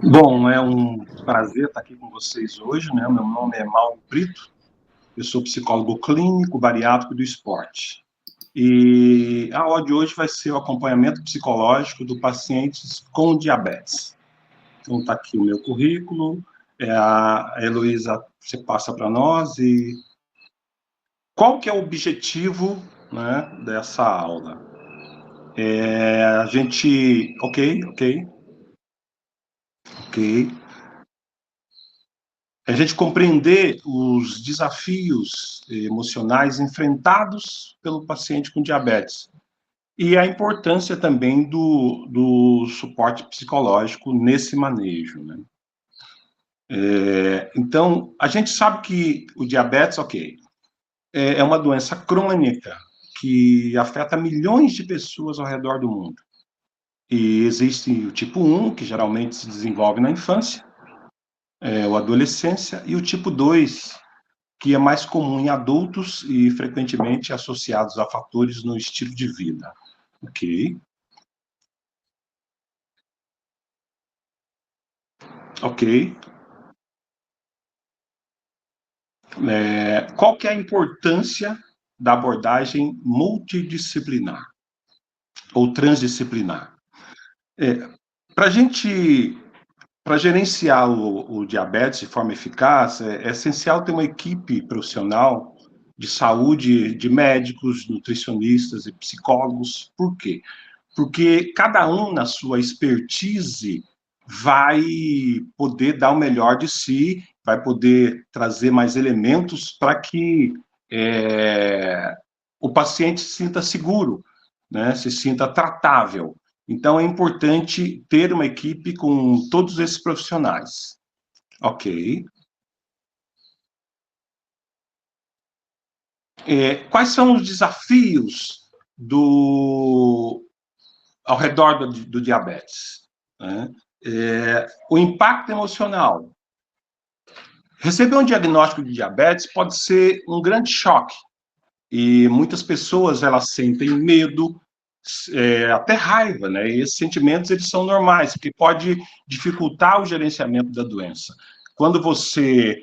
Bom, é um prazer estar aqui com vocês hoje, né? Meu nome é Mauro Brito, eu sou psicólogo clínico bariátrico do esporte. E a aula de hoje vai ser o acompanhamento psicológico do pacientes com diabetes. Então, está aqui o meu currículo, a Heloísa, você passa para nós e qual que é o objetivo, né, dessa aula? A gente... Ok. A gente compreender os desafios emocionais enfrentados pelo paciente com diabetes e a importância também do suporte psicológico nesse manejo, né? Então, a gente sabe que o diabetes, é uma doença crônica que afeta milhões de pessoas ao redor do mundo. E existe o tipo 1, que geralmente se desenvolve na infância, ou adolescência, e o tipo 2, que é mais comum em adultos e frequentemente associados a fatores no estilo de vida. Ok? Ok. Qual que é a importância da abordagem multidisciplinar ou transdisciplinar? Para gente, para gerenciar o diabetes de forma eficaz, é essencial ter uma equipe profissional de saúde, de médicos, nutricionistas e psicólogos. Por quê? Porque cada um, na sua expertise, vai poder dar o melhor de si, vai poder trazer mais elementos para que o paciente se sinta seguro, né, se sinta tratável. Então, é importante ter uma equipe com todos esses profissionais. Ok. Quais são os desafios ao redor do diabetes? Né? O impacto emocional. Receber um diagnóstico de diabetes pode ser um grande choque. E muitas pessoas, elas sentem medo, até raiva, né? E esses sentimentos, eles são normais, porque pode dificultar o gerenciamento da doença. Quando você...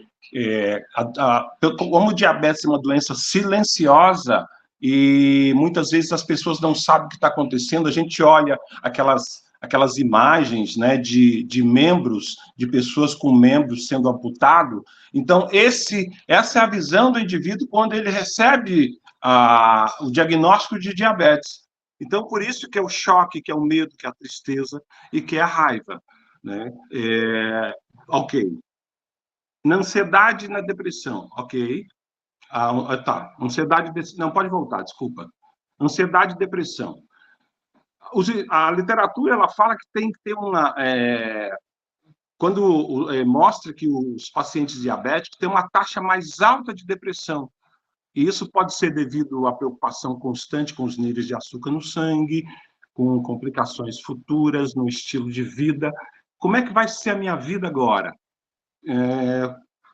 como o diabetes é uma doença silenciosa, e muitas vezes as pessoas não sabem o que está acontecendo, a gente olha aquelas imagens, né, de membros, de pessoas com membros sendo amputados. Então, essa é a visão do indivíduo quando ele recebe o diagnóstico de diabetes. Então, por isso que é o choque, que é o medo, que é a tristeza e que é a raiva. Né? Ok. Na ansiedade e na depressão, ok. Tá, ansiedade, não, pode voltar, desculpa. Ansiedade e depressão. A literatura, ela fala que tem que ter quando mostra que os pacientes diabéticos têm uma taxa mais alta de depressão. E isso pode ser devido à preocupação constante com os níveis de açúcar no sangue, com complicações futuras no estilo de vida. Como é que vai ser a minha vida agora?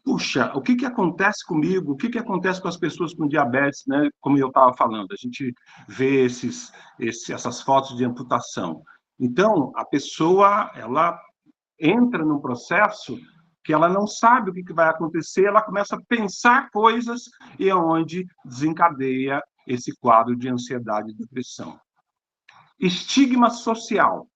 Puxa, o que acontece comigo? O que acontece com as pessoas com diabetes, né? Como eu estava falando, a gente vê essas fotos de amputação. Então, a pessoa, ela entra num processo que ela não sabe o que vai acontecer, ela começa a pensar coisas e é onde desencadeia esse quadro de ansiedade e depressão. Estigma social.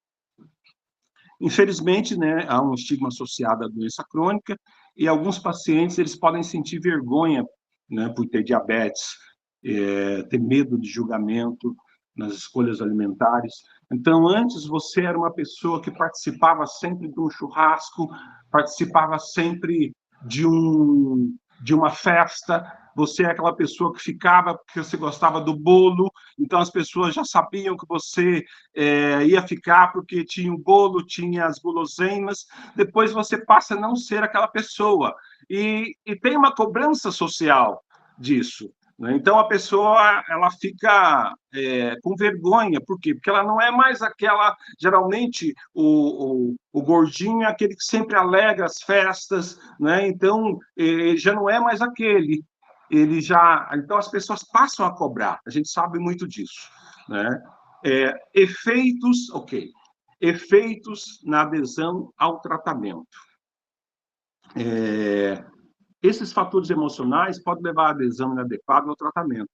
Infelizmente, né, há um estigma associado à doença crônica e alguns pacientes eles podem sentir vergonha, né, por ter diabetes, ter medo de julgamento nas escolhas alimentares. Então, antes você era uma pessoa que participava sempre de um churrasco, participava sempre de uma festa, você é aquela pessoa que ficava porque você gostava do bolo, então as pessoas já sabiam que você ia ficar porque tinha o bolo, tinha as guloseimas, depois você passa a não ser aquela pessoa. E tem uma cobrança social disso. Né? Então, a pessoa ela fica com vergonha. Por quê? Porque ela não é mais aquela... Geralmente, o gordinho é aquele que sempre alegra as festas, né? Então, já não é mais aquele. Ele já... Então, as pessoas passam a cobrar. A gente sabe muito disso. Né? Efeitos, ok. efeitos na adesão ao tratamento. Esses fatores emocionais podem levar à adesão inadequada ao tratamento.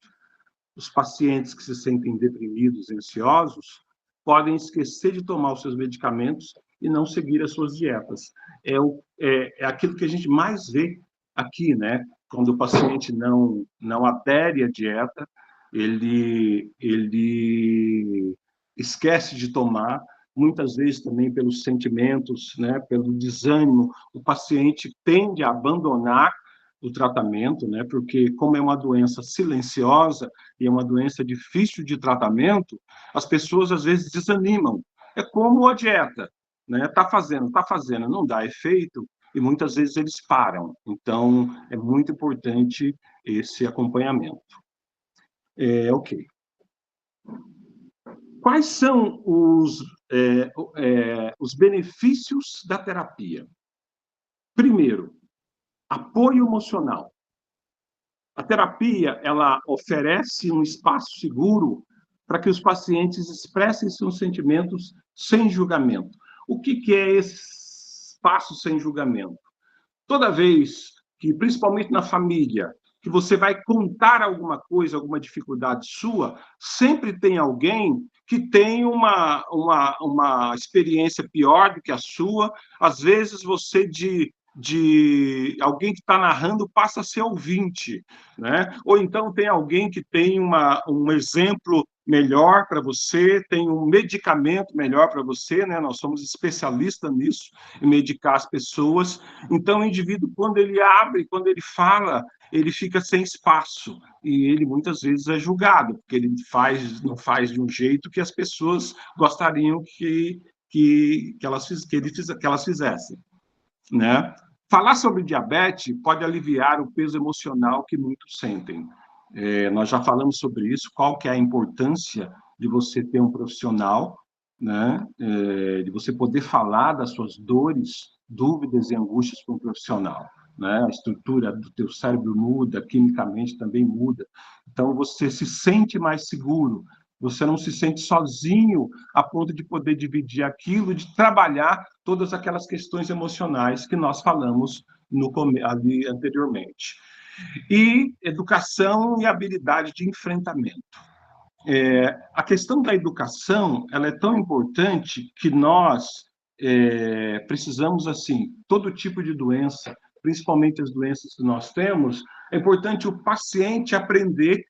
Os pacientes que se sentem deprimidos e ansiosos podem esquecer de tomar os seus medicamentos e não seguir as suas dietas. É aquilo que a gente mais vê aqui, né? Quando o paciente não adere à dieta, ele esquece de tomar, muitas vezes também pelos sentimentos, né? Pelo desânimo, o paciente tende a abandonar o tratamento, né? Porque como é uma doença silenciosa e é uma doença difícil de tratamento, as pessoas às vezes desanimam. É como a dieta, né? Tá fazendo, não dá efeito e muitas vezes eles param. Então é muito importante esse acompanhamento. Ok. Quais são os benefícios da terapia? Primeiro, apoio emocional. A terapia, ela oferece um espaço seguro para que os pacientes expressem seus sentimentos sem julgamento. O que é esse espaço sem julgamento? Toda vez que, principalmente na família, que você vai contar alguma coisa, alguma dificuldade sua, sempre tem alguém que tem uma experiência pior do que a sua. Às vezes, você de alguém que está narrando passa a ser ouvinte, né? Ou então tem alguém que tem um exemplo melhor para você, tem um medicamento melhor para você, né? Nós somos especialistas nisso, em medicar as pessoas. Então, o indivíduo, quando ele abre, quando ele fala, ele fica sem espaço e ele muitas vezes é julgado, porque ele não faz de um jeito que as pessoas gostariam que elas fizessem, né? Falar sobre diabetes pode aliviar o peso emocional que muitos sentem. Nós já falamos sobre isso, qual que é a importância de você ter um profissional, né? De você poder falar das suas dores, dúvidas e angústias para um profissional. Né? A estrutura do teu cérebro muda, quimicamente também muda. Então, você se sente mais seguro, você não se sente sozinho a ponto de poder dividir aquilo, de trabalhar todas aquelas questões emocionais que nós falamos ali anteriormente. E educação e habilidade de enfrentamento. A questão da educação, ela é tão importante que nós precisamos, assim, todo tipo de doença, principalmente as doenças que nós temos, é importante o paciente aprender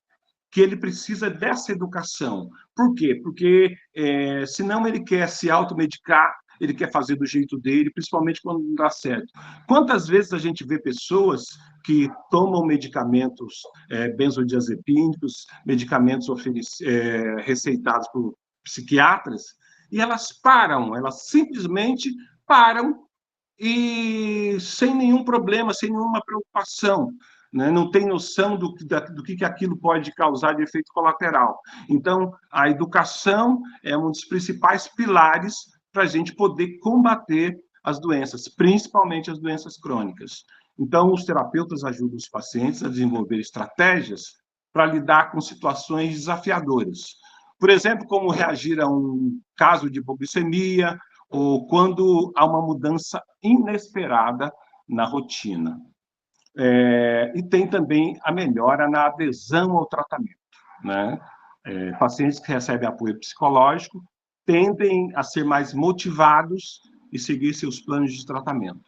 que ele precisa dessa educação. Por quê? Porque senão ele quer se automedicar, ele quer fazer do jeito dele, principalmente quando não dá certo. Quantas vezes a gente vê pessoas que tomam medicamentos benzodiazepínicos, medicamentos receitados por psiquiatras, e elas simplesmente param e sem nenhum problema, sem nenhuma preocupação, né? Não tem noção do que aquilo pode causar de efeito colateral. Então, a educação é um dos principais pilares para a gente poder combater as doenças, principalmente as doenças crônicas. Então, os terapeutas ajudam os pacientes a desenvolver estratégias para lidar com situações desafiadoras. Por exemplo, como reagir a um caso de hipoglicemia, ou quando há uma mudança inesperada na rotina. E tem também a melhora na adesão ao tratamento, né? Pacientes que recebem apoio psicológico tendem a ser mais motivados e seguir seus planos de tratamento.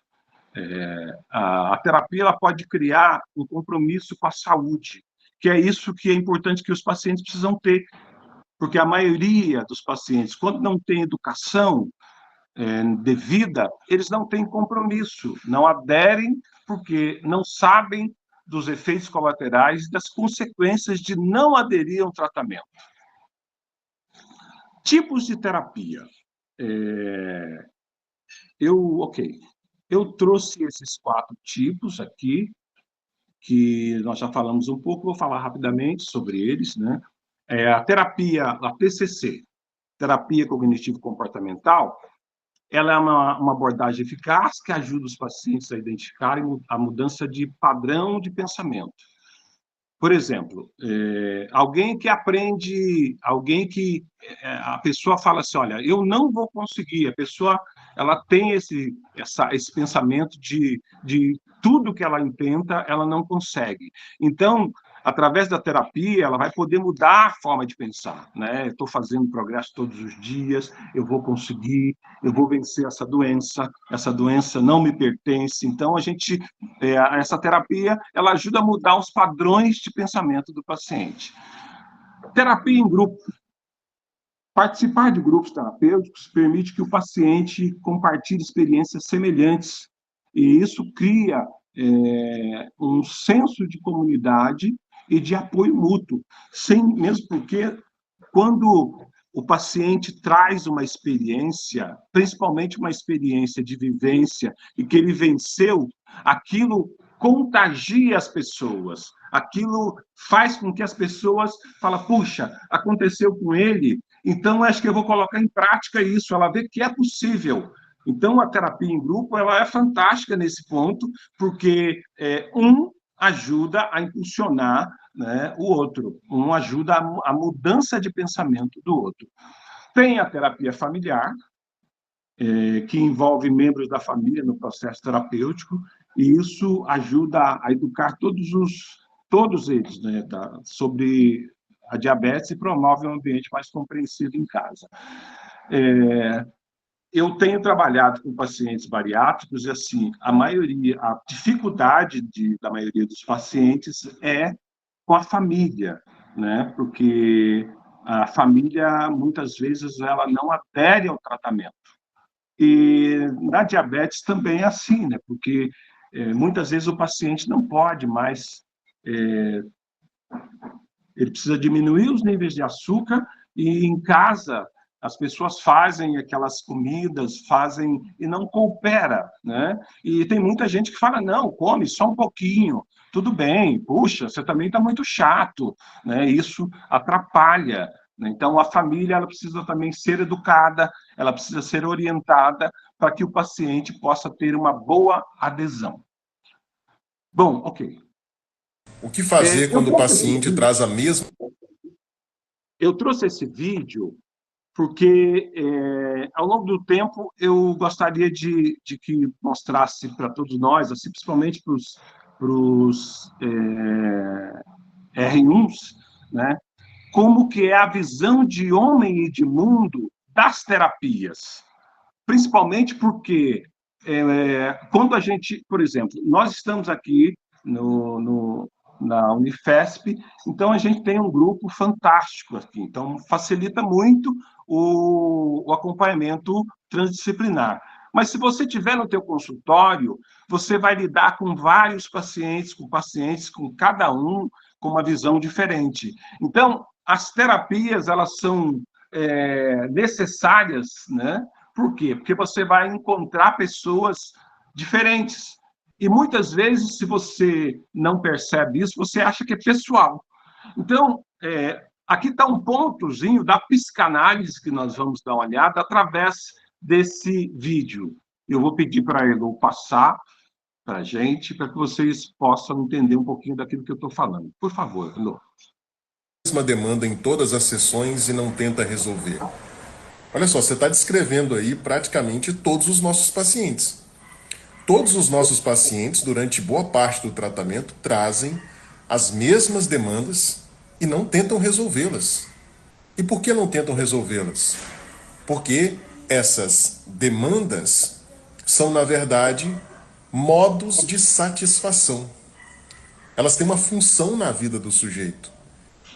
A terapia ela pode criar um compromisso com a saúde, que é isso que é importante que os pacientes precisam ter, porque a maioria dos pacientes, quando não tem educação devida, eles não têm compromisso, não aderem porque não sabem dos efeitos colaterais e das consequências de não aderir a um tratamento. Tipos de terapia. Eu trouxe esses 4 tipos aqui, que nós já falamos um pouco, vou falar rapidamente sobre eles, né? A terapia, a TCC, terapia cognitivo-comportamental, ela é uma abordagem eficaz que ajuda os pacientes a identificarem a mudança de padrão de pensamento. Por exemplo, alguém que aprende, a pessoa fala assim, olha, eu não vou conseguir, a pessoa ela tem esse pensamento de tudo que ela intenta, ela não consegue. Então, através da terapia, ela vai poder mudar a forma de pensar, né? Eu estou fazendo progresso todos os dias, eu vou conseguir, eu vou vencer essa doença não me pertence. Então, essa terapia, ela ajuda a mudar os padrões de pensamento do paciente. Terapia em grupo. Participar de grupos terapêuticos permite que o paciente compartilhe experiências semelhantes, e isso cria um senso de comunidade e de apoio mútuo, mesmo porque quando o paciente traz uma experiência, principalmente uma experiência de vivência, e que ele venceu, aquilo contagia as pessoas, aquilo faz com que as pessoas falem, puxa, aconteceu com ele, então acho que eu vou colocar em prática isso, ela vê que é possível. Então, a terapia em grupo ela é fantástica nesse ponto, porque um ajuda a impulsionar, né, o outro, um ajuda a mudança de pensamento do outro. Tem a terapia familiar, que envolve membros da família no processo terapêutico, e isso ajuda a educar todos eles, né, sobre a diabetes e promove um ambiente mais compreensivo em casa. Eu tenho trabalhado com pacientes bariátricos e, assim, a dificuldade da maioria dos pacientes é com a família, né? Porque a família, muitas vezes, ela não adere ao tratamento. E na diabetes também é assim, né? Porque muitas vezes o paciente não pode mais, ele precisa diminuir os níveis de açúcar e em casa as pessoas fazem aquelas comidas, fazem e não coopera, né? E tem muita gente que fala, não, come só um pouquinho, tudo bem, puxa, você também está muito chato, né? Isso atrapalha. Então, a família ela precisa também ser educada, ela precisa ser orientada para que o paciente possa ter uma boa adesão. Bom, ok. O que fazer quando o paciente traz a mesma... Eu trouxe esse vídeo porque, ao longo do tempo, eu gostaria de que mostrasse para todos nós, assim, principalmente para os R1s, né, como que é a visão de homem e de mundo das terapias. Principalmente porque, quando a gente, por exemplo, nós estamos aqui na Unifesp, então a gente tem um grupo fantástico aqui, então facilita muito o acompanhamento transdisciplinar. Mas se você tiver no teu consultório, você vai lidar com vários pacientes, com cada um com uma visão diferente. Então, as terapias, elas são necessárias, né? Por quê? Porque você vai encontrar pessoas diferentes. E muitas vezes, se você não percebe isso, você acha que é pessoal. Então, aqui está um pontozinho da psicanálise que nós vamos dar uma olhada através desse vídeo. Eu vou pedir para ele passar para a gente, para que vocês possam entender um pouquinho daquilo que eu estou falando. Por favor, Elô. mesma demanda em todas as sessões e não tenta resolver. Olha só, você está descrevendo aí praticamente todos os nossos pacientes. Todos os nossos pacientes, durante boa parte do tratamento, trazem as mesmas demandas e não tentam resolvê-las. E por que não tentam resolvê-las? Porque essas demandas são, na verdade, modos de satisfação. Elas têm uma função na vida do sujeito.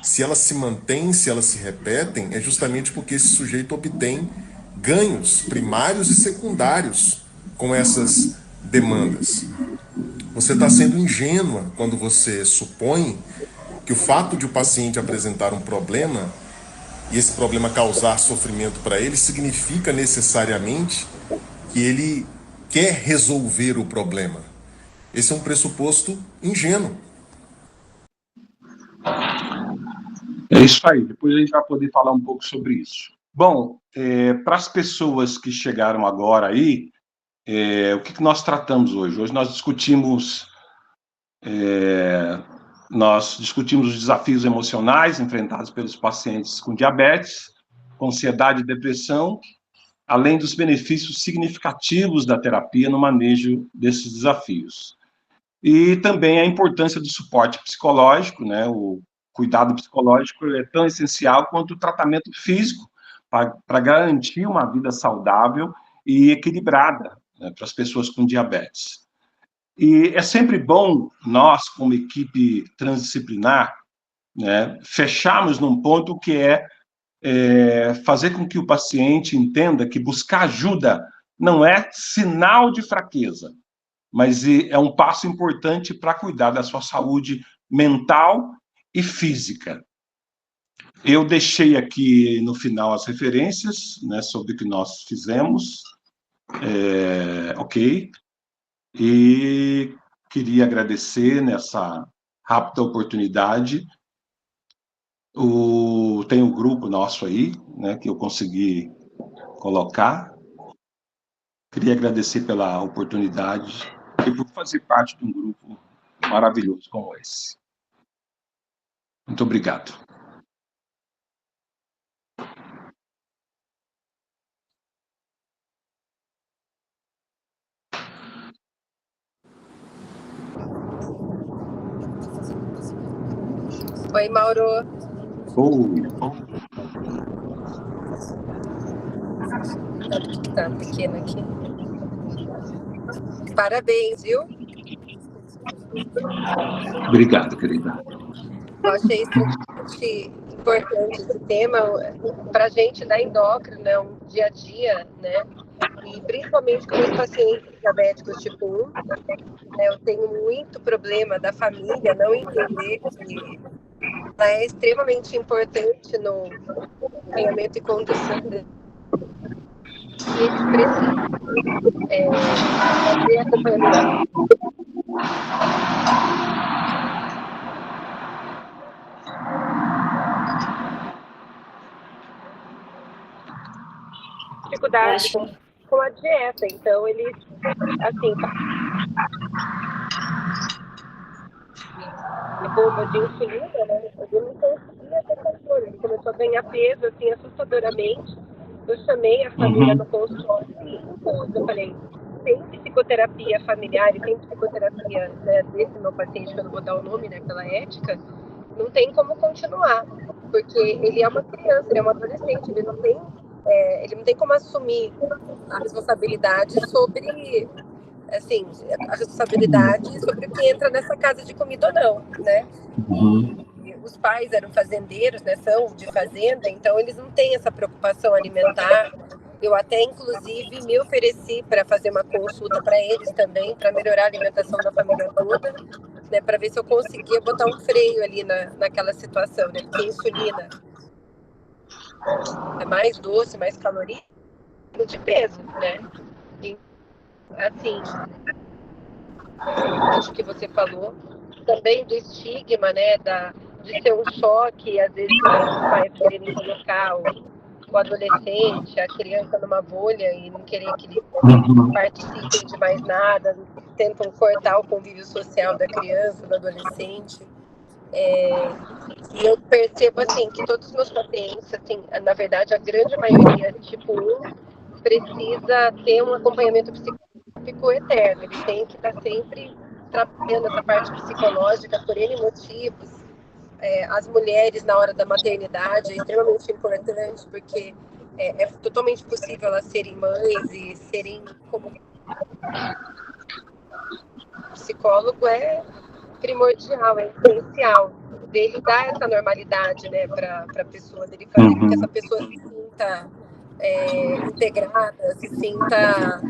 Se elas se mantêm, se elas se repetem, é justamente porque esse sujeito obtém ganhos primários e secundários com essas demandas. Você está sendo ingênua quando você supõe que o fato de o paciente apresentar um problema e esse problema causar sofrimento para ele significa necessariamente que ele quer resolver o problema. Esse é um pressuposto ingênuo. É isso aí, depois a gente vai poder falar um pouco sobre isso. Bom, para as pessoas que chegaram agora aí, o que nós tratamos hoje? Hoje nós discutimos Nós discutimos os desafios emocionais enfrentados pelos pacientes com diabetes, com ansiedade e depressão, além dos benefícios significativos da terapia no manejo desses desafios. E também a importância do suporte psicológico, né? O cuidado psicológico é tão essencial quanto o tratamento físico para garantir uma vida saudável e equilibrada, né, para as pessoas com diabetes. E é sempre bom nós, como equipe transdisciplinar, né, fecharmos num ponto que é fazer com que o paciente entenda que buscar ajuda não é sinal de fraqueza, mas é um passo importante para cuidar da sua saúde mental e física. Eu deixei aqui no final as referências, né, sobre o que nós fizemos, ok? E queria agradecer nessa rápida oportunidade. Tem um grupo nosso aí, né, que eu consegui colocar. Queria agradecer pela oportunidade e por fazer parte de um grupo maravilhoso como esse. Muito obrigado. Oi, Mauro. Oi. Tá pequeno aqui. Parabéns, viu? Obrigado, querida. Eu achei extremamente importante esse tema para a gente da endócrina, né, um dia a dia, né? E principalmente com os pacientes diabéticos tipo 1, né, eu tenho muito problema da família não entender que ela é extremamente importante no acompanhamento e condução dele. E eles precisam fazer acompanhamento. Dificuldade com a dieta, então eles, assim, a bomba de insulina, né, eu não conseguia ter controle, ele começou a ganhar peso, assim, assustadoramente. Eu chamei a família no consultório e eu falei, tem psicoterapia familiar e tem psicoterapia, né, desse meu paciente, que eu não vou dar o nome, né, pela ética, não tem como continuar, porque ele é uma criança, ele é um adolescente, ele não tem como assumir a responsabilidade sobre, assim, a responsabilidade sobre o que entra nessa casa de comida ou não, né? E os pais eram fazendeiros, né? São de fazenda, então eles não têm essa preocupação alimentar. Eu até, inclusive, me ofereci para fazer uma consulta para eles também, para melhorar a alimentação da família toda, né? Para ver se eu conseguia botar um freio ali naquela situação, né? Porque a insulina é mais doce, mais calórica de peso, né? E, assim, acho que você falou também do estigma, né? De ser um choque, às vezes, né, os pais quererem colocar o adolescente, a criança numa bolha e não querer que ele participe de mais nada, tentam cortar o convívio social da criança, do adolescente. E eu percebo, assim, que todos os meus pacientes, assim, na verdade, a grande maioria, tipo 1, precisa ter um acompanhamento psicológico eterno. Ele tem que estar sempre trabalhando essa parte psicológica por N motivos. As mulheres, na hora da maternidade, é extremamente importante, porque é totalmente possível elas serem mães e serem como psicólogo é primordial, é essencial dele dar essa normalidade, né, para a pessoa, dele fazer com que essa pessoa se sinta integrada, se sinta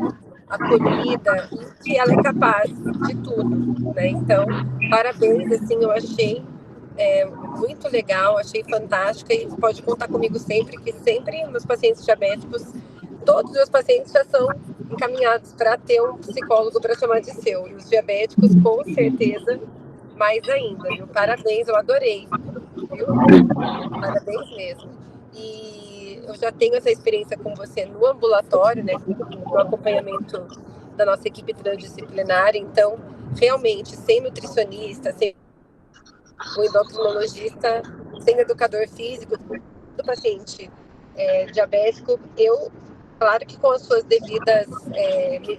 acolhida e que ela é capaz de tudo, né? Então, parabéns, assim, eu achei muito legal, achei fantástica e pode contar comigo sempre, que sempre meus pacientes diabéticos, todos os meus pacientes já são encaminhados para ter um psicólogo para chamar de seu, e os diabéticos, com certeza, mais ainda, viu? Parabéns, eu adorei, viu? Parabéns mesmo. E eu já tenho essa experiência com você no ambulatório, né, no acompanhamento da nossa equipe transdisciplinar, então, realmente, sem nutricionista, sem o endocrinologista, sem educador físico, do paciente diabético, claro que com as suas devidas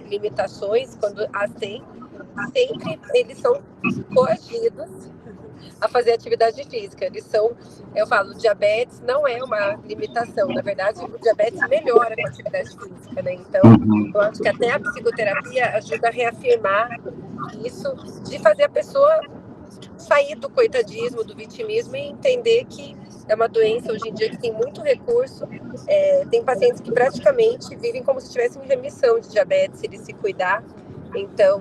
limitações, quando as tem, sempre eles são coagidos a fazer atividade física. Eu falo, o diabetes não é uma limitação, na verdade, o diabetes melhora com a atividade física, né? Então, eu acho que até a psicoterapia ajuda a reafirmar isso, de fazer a pessoa sair do coitadismo, do vitimismo e entender que é uma doença hoje em dia que tem muito recurso. Tem pacientes que praticamente vivem como se estivessem em remissão de diabetes, se eles se cuidar. Então,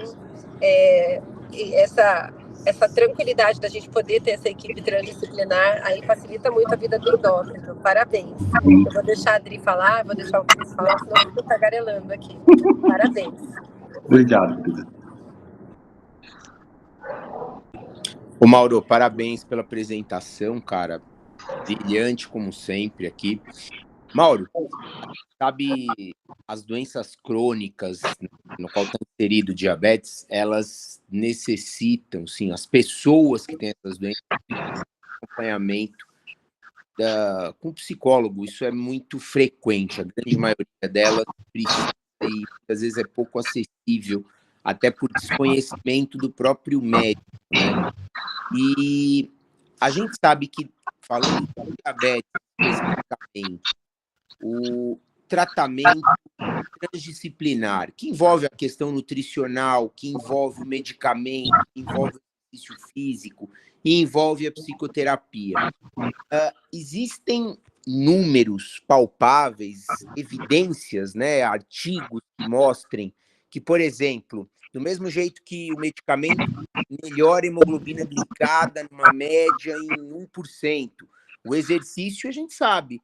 essa tranquilidade da gente poder ter essa equipe transdisciplinar aí facilita muito a vida do endócrino. Parabéns. Eu vou deixar a Adri falar, vou deixar o Cris falar, senão eu fico tagarelando aqui. Parabéns. Obrigado, Pedro. Ô Mauro, parabéns pela apresentação, cara. Brilhante, como sempre, aqui. Mauro, sabe, as doenças crônicas, no qual está inserido o diabetes, elas necessitam, sim, as pessoas que têm essas doenças, acompanhamento com psicólogo. Isso é muito frequente, a grande maioria delas precisa e às vezes é pouco acessível, até por desconhecimento do próprio médico, né? E a gente sabe que, falando de diabetes especificamente, o tratamento transdisciplinar, que envolve a questão nutricional, que envolve o medicamento, que envolve o exercício físico e envolve a psicoterapia. Existem números palpáveis, evidências, né, artigos que mostrem que, por exemplo, do mesmo jeito que o medicamento melhora a hemoglobina glicada numa média em 1%, o exercício a gente sabe,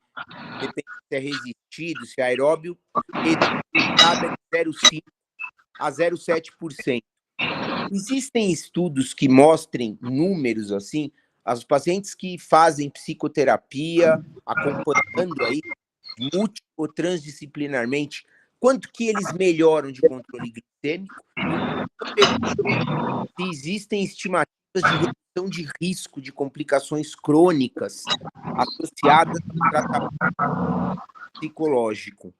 depende se é resistido, se é aeróbio, reduzida de 0,5% a 0,7%. Existem estudos que mostrem números assim, os pacientes que fazem psicoterapia, acompanhando aí, múltiplo ou transdisciplinarmente, quanto que eles melhoram de controle glicêmico? Se existem estimativas de redução de risco de complicações crônicas associadas ao tratamento psicológico.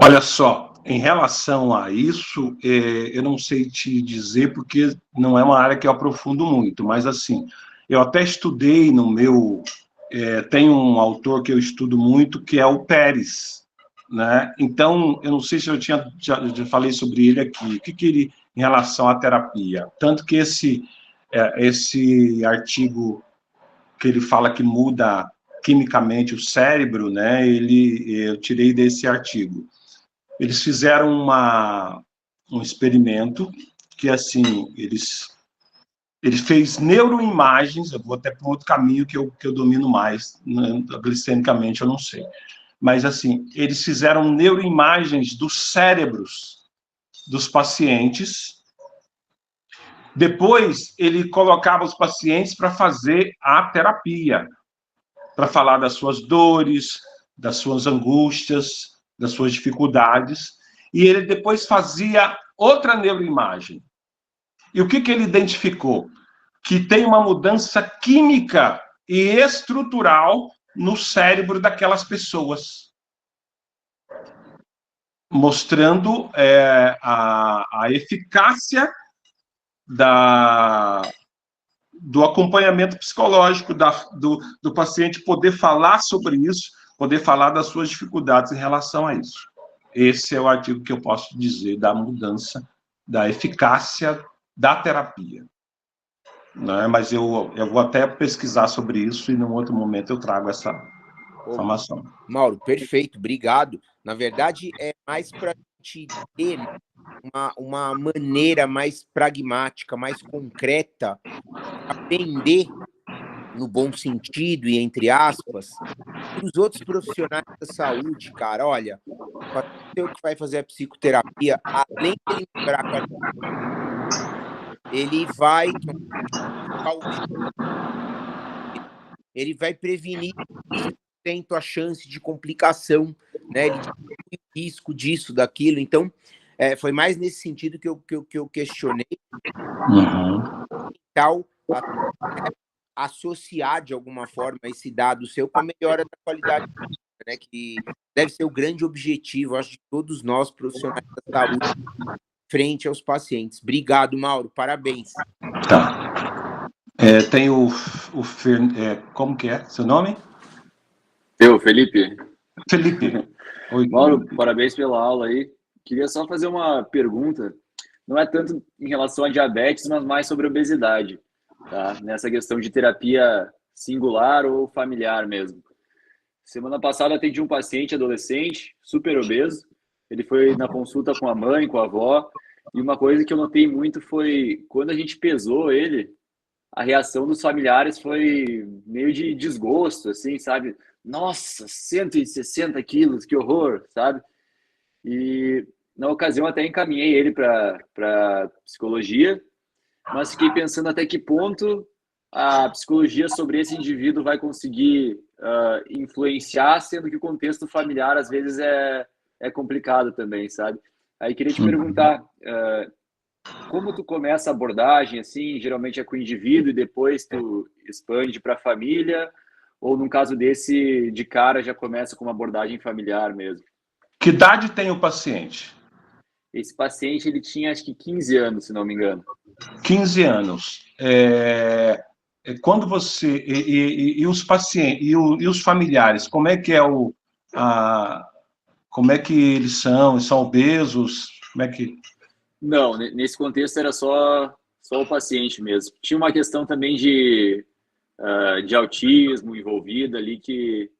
Olha só, em relação a isso, eu não sei te dizer porque não é uma área que eu aprofundo muito, mas assim, eu até estudei no meu... tem um autor que eu estudo muito, que é o Pérez, né? Então, eu não sei se eu já falei sobre ele aqui, o que ele, em relação à terapia. Tanto que esse artigo que ele fala que muda quimicamente o cérebro, né? Eu tirei desse artigo. Eles fizeram um experimento que, assim, eles fez neuroimagens, eu vou até para um outro caminho que eu domino mais, né, glicemicamente eu não sei. Mas, assim, eles fizeram neuroimagens dos cérebros dos pacientes. Depois, ele colocava os pacientes para fazer a terapia, para falar das suas dores, das suas angústias, das suas dificuldades, e ele depois fazia outra neuroimagem. E o que ele identificou? Que tem uma mudança química e estrutural no cérebro daquelas pessoas, mostrando a eficácia do acompanhamento psicológico, do paciente poder falar sobre isso, poder falar das suas dificuldades em relação a isso. Esse é o artigo que eu posso dizer da mudança, da eficácia da terapia. Né? Mas eu vou até pesquisar sobre isso e, num outro momento, eu trago essa informação. Mauro, perfeito, obrigado. Na verdade, é mais para a gente ter uma maneira mais pragmática, mais concreta, aprender no bom sentido e entre aspas, para os outros profissionais da saúde, cara. Olha, o paciente que vai fazer a psicoterapia, além de ele melhorar a qualidade, ele vai prevenir a chance de complicação, né? Ele diminui o risco disso, daquilo. Então, foi mais nesse sentido que eu questionei. Uhum. Tal associar de alguma forma esse dado seu com a melhora da qualidade de vida, né? Que deve ser o grande objetivo, acho, de todos nós profissionais da saúde frente aos pacientes. Obrigado, Mauro. Parabéns. Tá. Tem como que é seu nome? Felipe. Felipe. Oi, Mauro, Felipe. parabéns pela aula aí. Queria só fazer uma pergunta. Não é tanto em relação a diabetes, mas mais sobre obesidade, tá? Nessa questão de terapia singular ou familiar mesmo. Semana passada atendi um paciente adolescente, super obeso. Ele foi na consulta com a mãe, com a avó. E uma coisa que eu notei muito foi, quando a gente pesou ele, a reação dos familiares foi meio de desgosto, assim, sabe? Nossa, 160 quilos, que horror, sabe? E na ocasião até encaminhei ele para psicologia, mas fiquei pensando até que ponto a psicologia sobre esse indivíduo vai conseguir influenciar, sendo que o contexto familiar às vezes é complicado também, sabe? Aí queria te perguntar, como tu começa a abordagem, assim, geralmente é com o indivíduo e depois tu expande para a família, ou num caso desse, de cara já começa com uma abordagem familiar mesmo? Que idade tem o paciente? Esse paciente, ele tinha acho que 15 anos, se não me engano. 15 anos. Quando você... E os pacientes, e os familiares, como é que é como é que eles são? Eles são obesos? Como é que... Não, nesse contexto era só o paciente mesmo. Tinha uma questão também de autismo envolvida ali que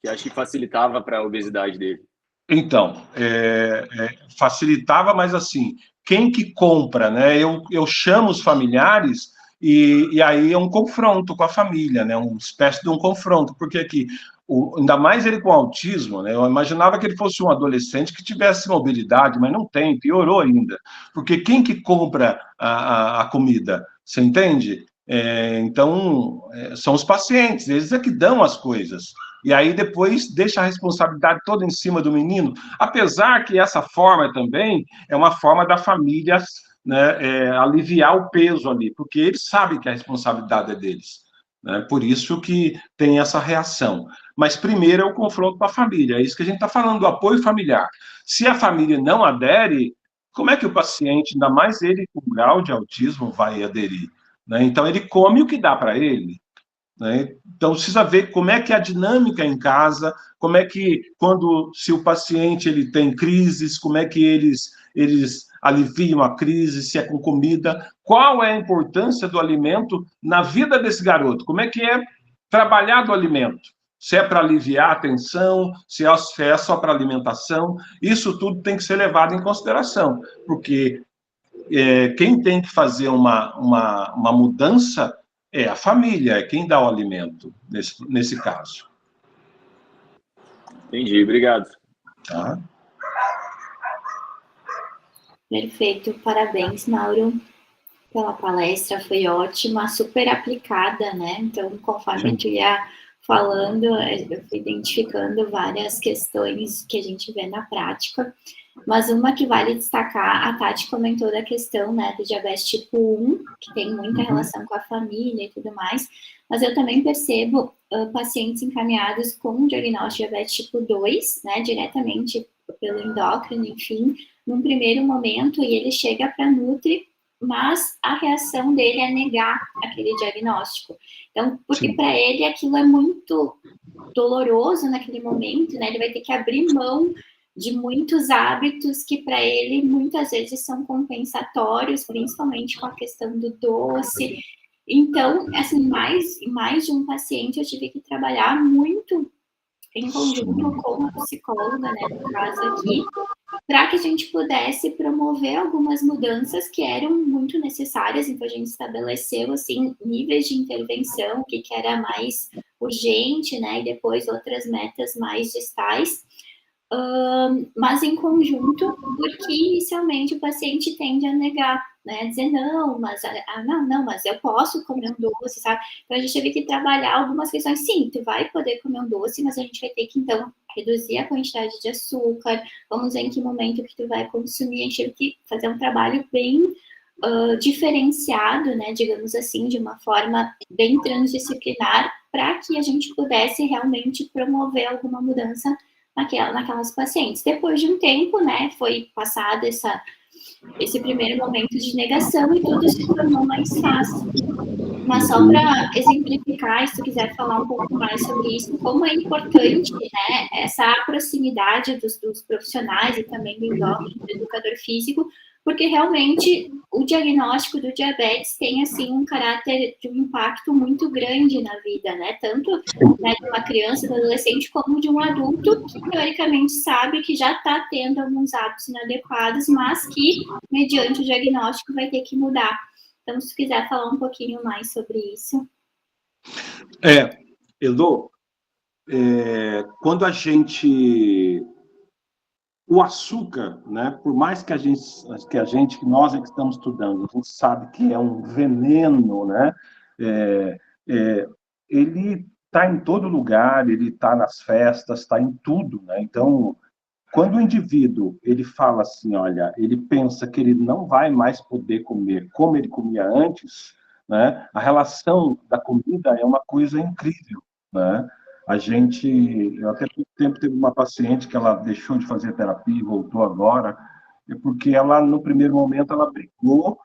acho que facilitava para a obesidade dele. Então, facilitava, mas assim, quem que compra, né? Eu chamo os familiares e aí é um confronto com a família, né? Uma espécie de um confronto, porque aqui, ainda mais ele com autismo, né? Eu imaginava que ele fosse um adolescente que tivesse mobilidade, mas não tem, piorou ainda. Porque quem que compra a comida? Você entende? Então, são os pacientes, eles é que dão as coisas. E aí depois deixa a responsabilidade toda em cima do menino, apesar que essa forma também é uma forma da família, né, aliviar o peso ali, porque eles sabem que a responsabilidade é deles, né? Por isso que tem essa reação. Mas primeiro é o confronto com a família, é isso que a gente está falando, do apoio familiar. Se a família não adere, como é que o paciente, ainda mais ele com grau de autismo, vai aderir, né? Então ele come o que dá para ele, né? Então, precisa ver como é que é a dinâmica em casa, como é que, se o paciente ele tem crises, como é que eles aliviam a crise, se é com comida, qual é a importância do alimento na vida desse garoto, como é que é trabalhar do alimento, se é para aliviar a tensão, se é só para alimentação, isso tudo tem que ser levado em consideração, porque quem tem que fazer uma mudança é a família, é quem dá o alimento, nesse caso. Entendi, obrigado. Tá? Perfeito, parabéns, Mauro, pela palestra, foi ótima, super aplicada, né? Então, conforme tu ia falando, eu fui identificando várias questões que a gente vê na prática, mas uma que vale destacar, a Tati comentou da questão, né, do diabetes tipo 1, que tem muita relação com a família e tudo mais, mas eu também percebo pacientes encaminhados com diagnóstico de diabetes tipo 2, né, diretamente pelo endócrino, enfim, num primeiro momento, e ele chega para a Nutri, mas a reação dele é negar aquele diagnóstico. Então, porque para ele aquilo é muito doloroso naquele momento, né? Ele vai ter que abrir mão de muitos hábitos que para ele muitas vezes são compensatórios, principalmente com a questão do doce. Então, assim, mais de um paciente eu tive que trabalhar muito em conjunto com a psicóloga, né, no caso aqui, para que a gente pudesse promover algumas mudanças que eram muito necessárias. Então, a gente estabeleceu, assim, níveis de intervenção, o que era mais urgente, né, e depois outras metas mais distais, mas em conjunto, porque inicialmente o paciente tende a negar, né, dizer não, mas mas eu posso comer um doce, sabe? Então a gente teve que trabalhar algumas questões. Sim, tu vai poder comer um doce, mas a gente vai ter que então reduzir a quantidade de açúcar. Vamos ver em que momento que tu vai consumir. A gente teve que fazer um trabalho bem diferenciado, né, digamos assim, de uma forma bem transdisciplinar, para que a gente pudesse realmente promover alguma mudança naquelas pacientes. Depois de um tempo, né, foi passado esse primeiro momento de negação e tudo se tornou mais fácil. Mas só para exemplificar, se tu quiser falar um pouco mais sobre isso, como é importante, né, essa proximidade dos profissionais e também do endócrino, do educador físico, porque realmente o diagnóstico do diabetes tem, assim, um caráter de um impacto muito grande na vida, né, tanto, né, de uma criança, do adolescente, como de um adulto que, teoricamente, sabe que já está tendo alguns hábitos inadequados, mas que, mediante o diagnóstico, vai ter que mudar. Então, se quiser falar um pouquinho mais sobre isso. Elô, quando a gente... O açúcar, né, por mais que nós é que estamos estudando, a gente sabe que é um veneno, né, ele está em todo lugar, ele está nas festas, está em tudo, né? Então, quando o indivíduo ele fala assim, olha, ele pensa que ele não vai mais poder comer como ele comia antes, né? A relação da comida é uma coisa incrível, né? Eu até pouco tempo teve uma paciente que ela deixou de fazer terapia e voltou agora, porque ela, no primeiro momento, ela brigou,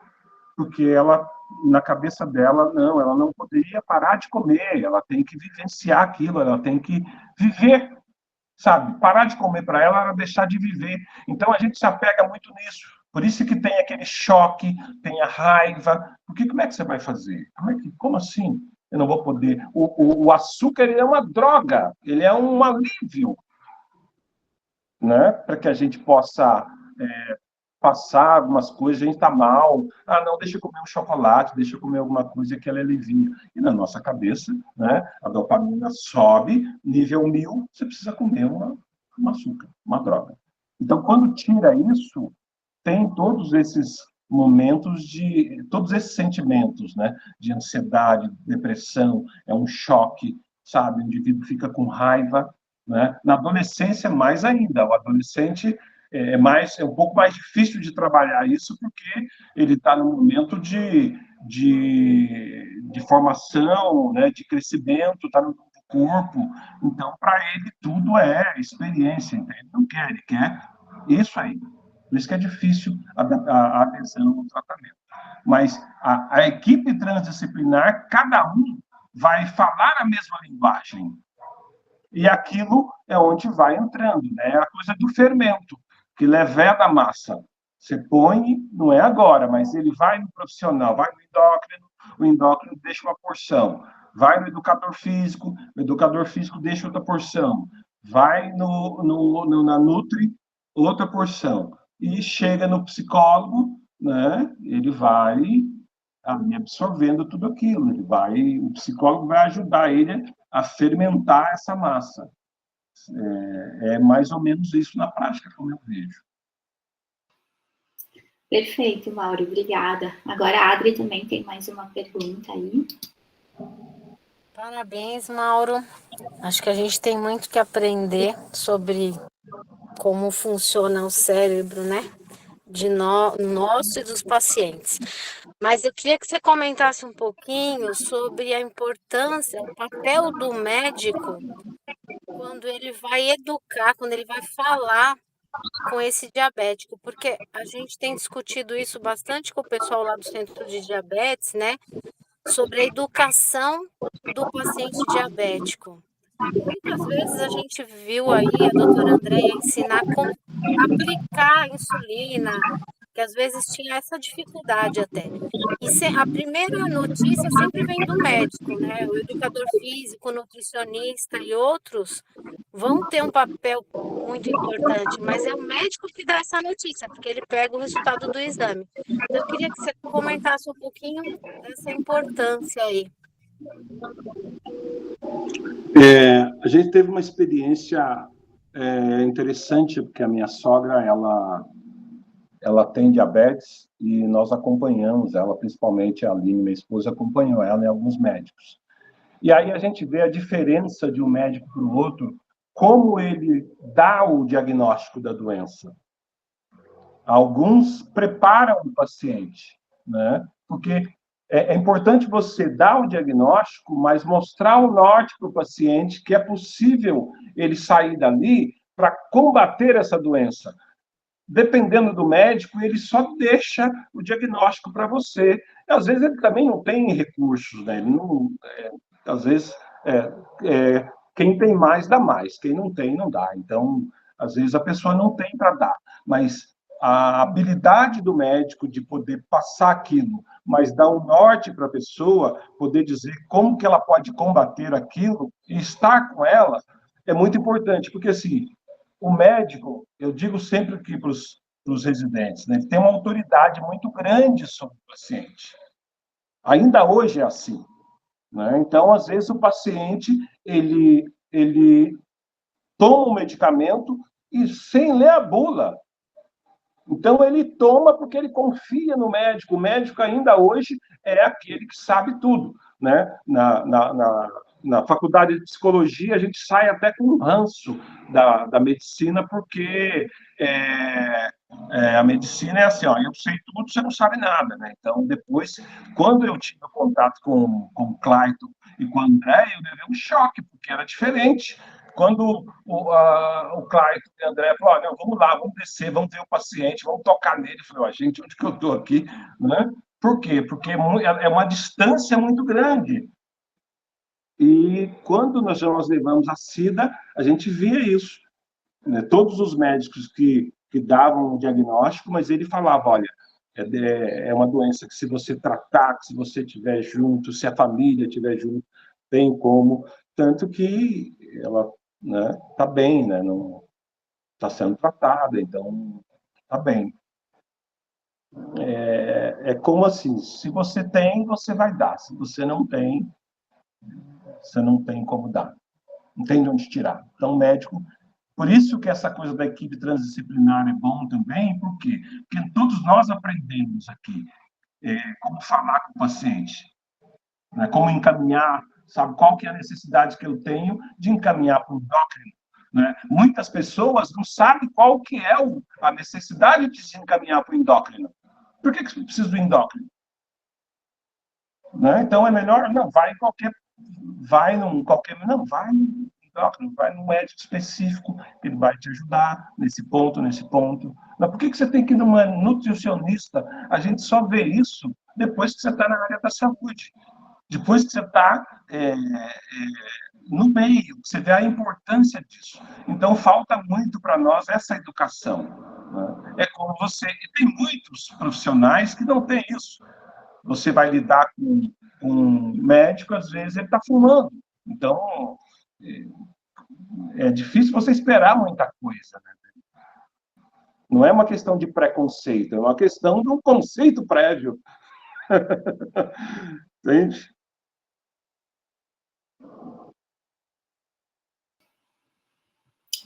porque ela, na cabeça dela, não, ela não poderia parar de comer, ela tem que vivenciar aquilo, ela tem que viver, sabe? Parar de comer para ela era deixar de viver. Então, a gente se apega muito nisso. Por isso que tem aquele choque, tem a raiva. Porque como é que você vai fazer? Como assim? Eu não vou poder. O açúcar ele é uma droga, ele é um alívio, né? Para que a gente possa passar algumas coisas, a gente está mal. Ah, não, deixa eu comer um chocolate, deixa eu comer alguma coisa que ela alivia. E na nossa cabeça, né, a dopamina sobe, nível 1000, você precisa comer um açúcar, uma droga. Então, quando tira isso, tem todos esses momentos todos esses sentimentos, né, de ansiedade, depressão, é um choque, sabe? O indivíduo fica com raiva, né? Na adolescência, mais ainda. O adolescente é um pouco mais difícil de trabalhar isso, porque ele está no momento de formação, né, de crescimento, está no corpo. Então, para ele, tudo é experiência. Então, ele não quer, ele quer isso aí. Por isso que é difícil a adesão no tratamento. Mas a equipe transdisciplinar, cada um vai falar a mesma linguagem. E aquilo é onde vai entrando, né? É a coisa do fermento, que leveda a massa. Você põe, não é agora, mas ele vai no profissional, vai no endócrino, o endócrino deixa uma porção. Vai no educador físico, o educador físico deixa outra porção. Vai na Nutri, outra porção. E chega no psicólogo, né? Ele vai absorvendo tudo aquilo. O psicólogo vai ajudar ele a fermentar essa massa. É mais ou menos isso na prática, como eu vejo. Perfeito, Mauro, obrigada. Agora a Adri também tem mais uma pergunta aí. Parabéns, Mauro. Acho que a gente tem muito que aprender sobre como funciona o cérebro, né? Nosso e dos pacientes. Mas eu queria que você comentasse um pouquinho sobre a importância, o papel do médico quando ele vai educar, quando ele vai falar com esse diabético, porque a gente tem discutido isso bastante com o pessoal lá do Centro de Diabetes, né? Sobre a educação do paciente diabético. Muitas vezes a gente viu aí a doutora Andréia ensinar como aplicar a insulina, que às vezes tinha essa dificuldade até. E a primeira notícia sempre vem do médico, né? O educador físico, o nutricionista e outros vão ter um papel muito importante, mas é o médico que dá essa notícia, porque ele pega o resultado do exame. Então, eu queria que você comentasse um pouquinho dessa importância aí. A gente teve uma experiência interessante, porque a minha sogra, ela tem diabetes e nós acompanhamos ela, principalmente a Aline, minha esposa, acompanhou ela em alguns médicos. E aí a gente vê a diferença de um médico para o outro, como ele dá o diagnóstico da doença. Alguns preparam o paciente, né? Porque é importante você dar o diagnóstico, mas mostrar o norte para o paciente que é possível ele sair dali para combater essa doença. Dependendo do médico, ele só deixa o diagnóstico para você. Às vezes ele também não tem recursos, né? Ele não, às vezes, quem tem mais dá mais, quem não tem, não dá. Então, às vezes a pessoa não tem para dar, mas a habilidade do médico de poder passar aquilo, mas dar um norte para a pessoa, poder dizer como que ela pode combater aquilo e estar com ela, é muito importante, porque assim, o médico, eu digo sempre aqui para os residentes, né, ele tem uma autoridade muito grande sobre o paciente. Ainda hoje é assim, né? Então, às vezes, o paciente, ele toma um medicamento e sem ler a bula. Então, ele toma porque ele confia no médico. O médico, ainda hoje, é aquele que sabe tudo, né? Na faculdade de psicologia, a gente sai até com um ranço da medicina, porque a medicina é assim, ó, eu sei tudo, você não sabe nada, né? Então, depois, quando eu tive contato com o Clayton e com o André, eu levei um choque, porque era diferente. Quando o Clayton e o André falaram, olha, vamos lá, vamos descer, vamos ver o paciente, vamos tocar nele. Eu falei, ó, gente, onde que eu estou aqui? Né? Por quê? Porque é uma distância muito grande. E quando nós levamos a SIDA, a gente via isso, né? Todos os médicos que davam um diagnóstico, mas ele falava, olha, é uma doença que se você tratar, que se você estiver junto, se a família estiver junto, tem como. Tanto que ela está bem, né? Não está sendo tratada, então está bem. É como assim, se você tem, você vai dar. Se você não tem, você não tem como dar. Não tem de onde tirar. Então, o médico... Por isso que essa coisa da equipe transdisciplinar é bom também, por quê? Porque todos nós aprendemos aqui como falar com o paciente, né? Como encaminhar, sabe? Qual que é a necessidade que eu tenho de encaminhar para o endócrino, né? Muitas pessoas não sabem qual que é a necessidade de se encaminhar para o endócrino. Por que você precisa do endócrino? Né? Então, é melhor, não, vai num endócrino, vai num médico específico, ele vai te ajudar nesse ponto. Mas por que você tem que ir numa nutricionista? A gente só vê isso depois que você está na área da saúde. Depois que você está no meio, você vê a importância disso. Então, falta muito para nós essa educação, né? É como e tem muitos profissionais que não têm isso. Você vai lidar com um médico, às vezes ele está fumando. Então, é difícil você esperar muita coisa, né? Não é uma questão de preconceito, é uma questão de um conceito prévio. Entende?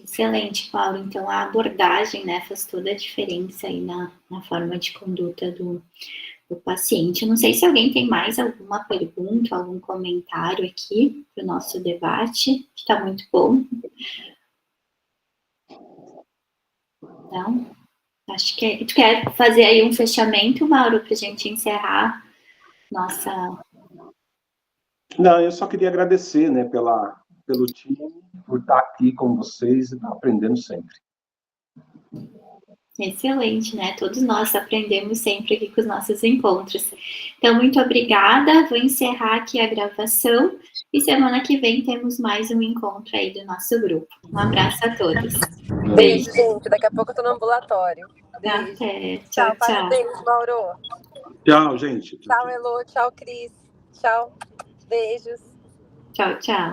Excelente, Paulo. Então, a abordagem, né, faz toda a diferença aí na forma de conduta do paciente. Eu não sei se alguém tem mais alguma pergunta, algum comentário aqui para o nosso debate, que está muito bom. Então, acho que tu quer fazer aí um fechamento, Mauro, para a gente encerrar nossa... Não, eu só queria agradecer, né, pelo time, por estar aqui com vocês e estar aprendendo sempre. Excelente, né? Todos nós aprendemos sempre aqui com os nossos encontros. Então, muito obrigada. Vou encerrar aqui a gravação e semana que vem temos mais um encontro aí do nosso grupo. Um abraço a todos. Beijo, gente. Daqui a pouco eu tô no ambulatório. Beijo. Até. Tchau. Parabéns, Mauro. Tchau, gente. Tchau, Elô. Tchau, Cris. Tchau. Beijos. Tchau.